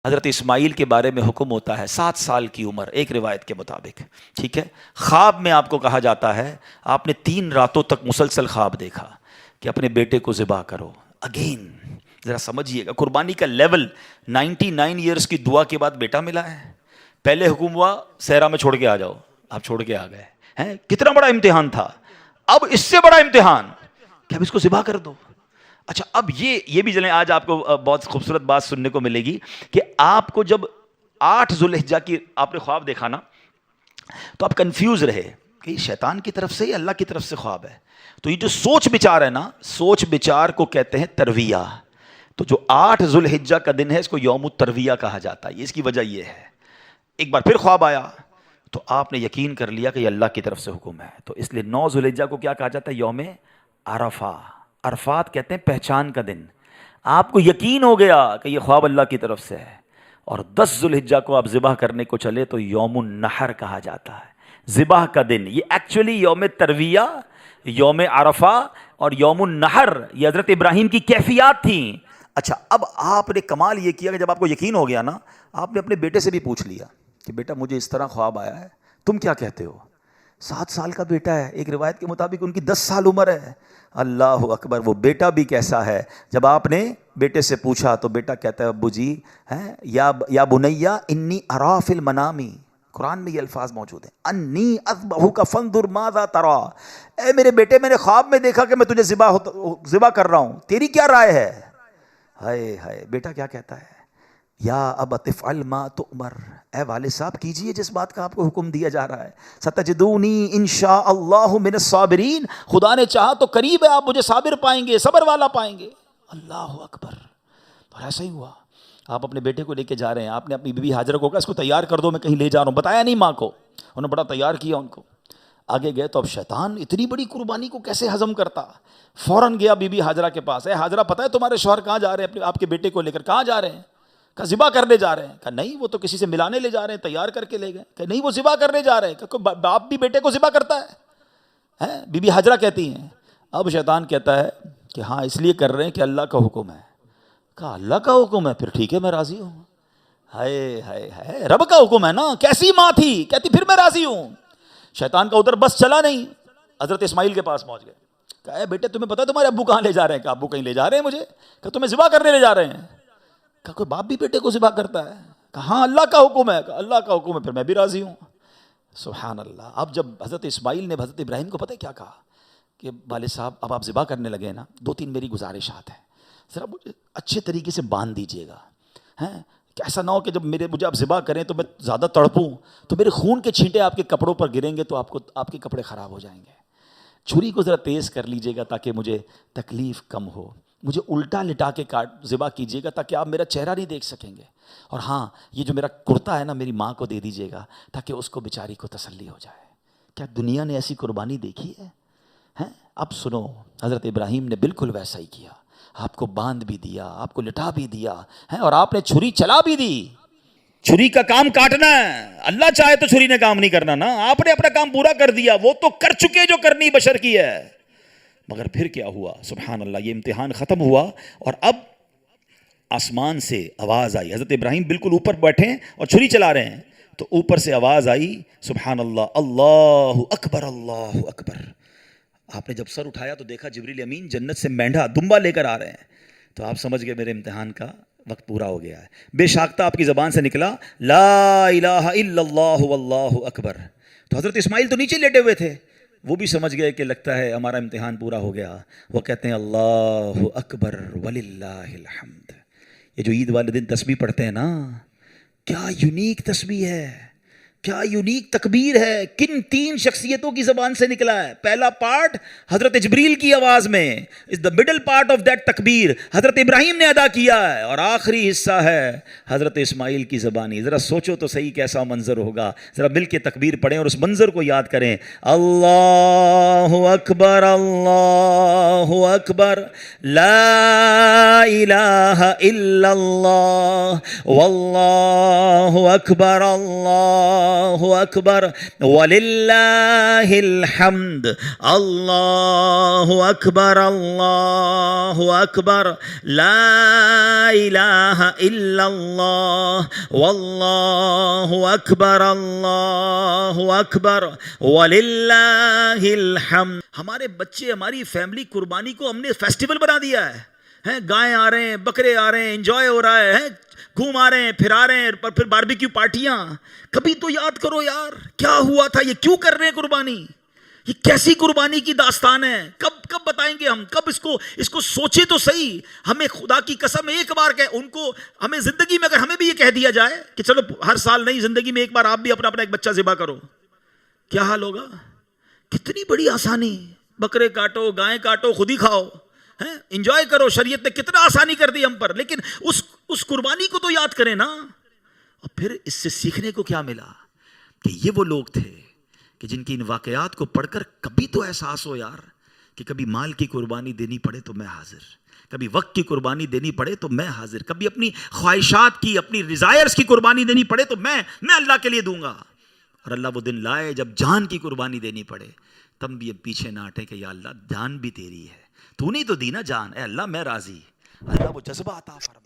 حضرت اسماعیل کے بارے میں حکم ہوتا ہے 7 سال کی عمر ایک روایت کے مطابق، ٹھیک ہے. خواب میں آپ کو کہا جاتا ہے آپ نے 3 راتوں تک مسلسل خواب دیکھا کہ اپنے بیٹے کو ذبح کرو. اگین ذرا سمجھیے گا قربانی کا لیول. 99 ایئرس کی دعا کے بعد بیٹا ملا ہے. پہلے حکم ہوا صحرا میں چھوڑ کے آ جاؤ، آپ چھوڑ کے آ گئے ہیں. کتنا بڑا امتحان تھا. اب اس سے بڑا امتحان کہ اب اس کو ذبح کر دو. اچھا اب یہ بھی جلیں، آج آپ کو بہت خوبصورت بات سننے کو ملے گی کہ آپ کو جب 8 ذوالحجہ کی آپ نے خواب دیکھا نا تو آپ کنفیوز رہے کہ یہ شیطان کی طرف سے یا اللہ کی طرف سے خواب ہے. تو یہ جو سوچ بچار ہے نا، سوچ بچار کو کہتے ہیں ترویہ. تو جو 8 ذوالحجہ کا دن ہے اس کو یوم الترویہ کہا جاتا ہے. اس کی وجہ یہ ہے ایک بار پھر خواب آیا تو آپ نے یقین کر لیا کہ یہ اللہ کی طرف سے حکم ہے. تو اس لیے 9 ذوالحجہ کو کیا کہا جاتا ہے؟ یوم عرفہ. عرفات کہتے ہیں پہچان کا دن. آپ کو یقین ہو گیا کہ یہ خواب اللہ کی طرف سے ہے. اور 10 ذوالحجہ کو آپ ذبح کرنے کو چلے تو یوم النحر کہا جاتا ہے، ذبح کا دن. یہ ایکچولی یوم ترویہ، یوم عرفہ اور یوم النحر یہ حضرت ابراہیم کی کیفیات تھیں. اچھا اب آپ نے کمال یہ کیا کہ جب آپ کو یقین ہو گیا نا، آپ نے اپنے بیٹے سے بھی پوچھ لیا کہ بیٹا مجھے اس طرح خواب آیا ہے، تم کیا کہتے ہو؟ 7 سال کا بیٹا ہے، ایک روایت کے مطابق ان کی 10 سال عمر ہے. اللہ اکبر. وہ بیٹا بھی کیسا ہے. جب آپ نے بیٹے سے پوچھا تو بیٹا کہتا ہے ابو جی یا بنیا انی ارا فی المنام. قرآن میں یہ الفاظ موجود ہیں، انی اذبحک فانظر ماذا ترا. اے میرے بیٹے میں نے خواب میں دیکھا کہ میں تجھے ذبح کر رہا ہوں، تیری کیا رائے ہے؟ ہائے ہائے. بیٹا کیا کہتا ہے؟ یا ابت افعل ما تؤمر. اے والد صاحب کیجئے جس بات کا آپ کو حکم دیا جا رہا ہے. ستجدونی انشاء اللہ من الصابرین. خدا نے چاہا تو قریب ہے آپ مجھے صابر پائیں گے، صبر والا پائیں گے. اللہ اکبر. اور ایسا ہی ہوا. آپ اپنے بیٹے کو لے کے جا رہے ہیں، آپ نے اپنی بیوی ہاجرہ کو کہا اس کو تیار کر دو میں کہیں لے جا رہا ہوں، بتایا نہیں ماں کو. انہوں نے بڑا تیار کیا ان کو. آگے گئے تو اب شیطان اتنی بڑی قربانی کو کیسے ہضم کرتا. فوراً گیا بی بی ہاجرہ کے پاس. اے ہاجرہ پتہ ہے تمہارے شوہر کہاں جا رہے ہیں آپ کے بیٹے کو لے کر؟ کہاں جا رہے ہیں؟ کہا ذبح کرنے جا رہے ہیں. کہا نہیں وہ تو کسی سے ملانے لے جا رہے ہیں، تیار کر کے لے گئے. کہ نہیں وہ ذبح کرنے جا رہے ہیں. کہ باپ بھی بیٹے کو ذبح کرتا ہے؟ بی بی ہاجرہ کہتی ہیں. اب شیطان کہتا ہے کہ ہاں اس لیے کر رہے ہیں کہ اللہ کا حکم ہے. کہا اللہ کا حکم ہے؟ پھر ٹھیک ہے میں راضی ہوں. ہائے ہائے ہائے، رب کا حکم ہے نا. کیسی ماں تھی، کہتی پھر میں راضی ہوں. شیطان کا ادھر بس چلا نہیں، حضرت اسماعیل کے پاس پہنچ گئے. کہا اے بیٹے تمہیں پتہ ہے تمہارے ابو کہاں لے جا رہے ہیں؟ کہ ابو کہیں لے جا رہے ہیں مجھے. کہ تمہیں ذبح کرنے لے جا رہے ہیں. کہ کوئی باپ بھی بیٹے کو ذبح کرتا ہے؟ کہ ہاں اللہ کا حکم ہے. کہ اللہ کا حکم ہے پھر میں بھی راضی ہوں. سبحان اللہ. اب جب حضرت اسماعیل نے حضرت ابراہیم کو پتہ ہے کیا کہا کہ والد صاحب اب آپ ذبح کرنے لگے نا، 2-3 میری گزارشات ہیں، ذرا مجھے اچھے طریقے سے باندھ دیجیے گا. کہ ایسا نہ ہو کہ جب مجھے آپ ذبح کریں تو میں زیادہ تڑپوں تو میرے خون کے چھینٹے آپ کے کپڑوں پر گریں گے تو آپ کے کپڑے خراب ہو جائیں گے. چھری کو ذرا تیز کر لیجیے گا تاکہ مجھے تکلیف کم ہو. مجھے الٹا لٹا کے ذبح کیجیے گا تاکہ آپ میرا چہرہ نہیں دیکھ سکیں گے. اور ہاں یہ جو میرا کرتا ہے نا میری ماں کو دے دیجیے گا تاکہ اس کو بیچاری کو تسلی ہو جائے. کیا دنیا نے ایسی قربانی دیکھی ہے؟ اب سنو، حضرت ابراہیم نے بالکل ویسا ہی کیا. آپ کو باندھ بھی دیا، آپ کو لٹا بھی دیا اور آپ نے چھری چلا بھی دی. چھری کا کام کاٹنا ہے، اللہ چاہے تو چھری نے کام نہیں کرنا نا. آپ نے اپنا کام پورا کر دیا، وہ تو کر چکے جو کرنی بشر کی ہے. مگر پھر کیا ہوا؟ سبحان اللہ. یہ امتحان ختم ہوا اور اب آسمان سے آواز آئی. حضرت ابراہیم بالکل اوپر بیٹھے ہیں اور چھری چلا رہے ہیں تو اوپر سے آواز آئی. سبحان اللہ، اللہ اکبر اللہ اکبر. آپ نے جب سر اٹھایا تو دیکھا جبریل امین جنت سے مینڈھا دمبا لے کر آ رہے ہیں. تو آپ سمجھ گئے میرے امتحان کا وقت پورا ہو گیا ہے. بے شاختہ آپ کی زبان سے نکلا لا الہ الا اللہ واللہ اکبر. تو حضرت اسماعیل تو نیچے لیٹے ہوئے تھے، وہ بھی سمجھ گئے کہ لگتا ہے ہمارا امتحان پورا ہو گیا. وہ کہتے ہیں اللہ اکبر وللہ الحمد. یہ جو عید والے دن تسبیح پڑھتے ہیں نا، کیا یونیک تسبیح ہے، کیا یونیک تکبیر ہے. کن 3 شخصیتوں کی زبان سے نکلا ہے؟ پہلا پارٹ حضرت جبریل کی آواز میں is the middle part of that تکبیر حضرت ابراہیم نے ادا کیا ہے، اور آخری حصہ ہے حضرت اسماعیل کی زبانی. ذرا سوچو تو صحیح کیسا منظر ہوگا. ذرا مل کے تکبیر پڑھیں اور اس منظر کو یاد کریں. اللہ اکبر اللہ اکبر لا الہ الا اللہ واللہ اکبر اللہ اللہ اکبر وللہ الحمد، اللہ اکبر اللہ اکبر، لا الہ الا اللہ واللہ اکبر اللہ اکبر وللہ الحمد۔ ہمارے بچے، ہماری فیملی قربانی کو ہم نے فیسٹیول بنا دیا ہے، گائے آ رہے ہیں، بکرے آ رہے ہیں، انجوائے ہو رہا ہے، گھوم آ رہے ہیں، پھر آ رہے ہیں، پھر باربیکیو پارٹیاں۔ کبھی تو یاد کرو یار کیا ہوا تھا، یہ کیوں کر رہے ہیں قربانی، یہ کیسی قربانی کی داستان ہے، کب بتائیں گے ہم، کب اس کو سوچے تو صحیح۔ ہمیں خدا کی قسم ایک بار ان کو ہمیں زندگی میں اگر ہمیں بھی یہ کہہ دیا جائے کہ چلو ہر سال نہیں، زندگی میں ایک بار آپ بھی اپنا ایک بچہ ذبح کرو، کیا حال ہوگا؟ کتنی بڑی آسانی، بکرے کاٹو، گائے کاٹو، خود ہی کھاؤ، انجوائے کرو۔ شریعت نے کتنا آسانی کر دی ہم پر، لیکن اس قربانی کو تو یاد کریں نا۔ اور پھر اس سے سیکھنے کو کیا ملا کہ یہ وہ لوگ تھے کہ جن کی ان واقعات کو پڑھ کر کبھی تو احساس ہو یار کہ کبھی مال کی قربانی دینی پڑے تو میں حاضر، کبھی وقت کی قربانی دینی پڑے تو میں حاضر، کبھی اپنی خواہشات کی، اپنی ڈیزائرز کی قربانی دینی پڑے تو میں اللہ کے لیے دوں گا۔ اور اللہ وہ دن لائے جب جان کی قربانی دینی پڑے، تم بھی اب پیچھے نہ ہٹے کہ یا اللہ جان بھی تیری ہے، تو نہیں تو دی نا جان، اے اللہ میں راضی۔ اللہ وہ جذبہ عطا فرما۔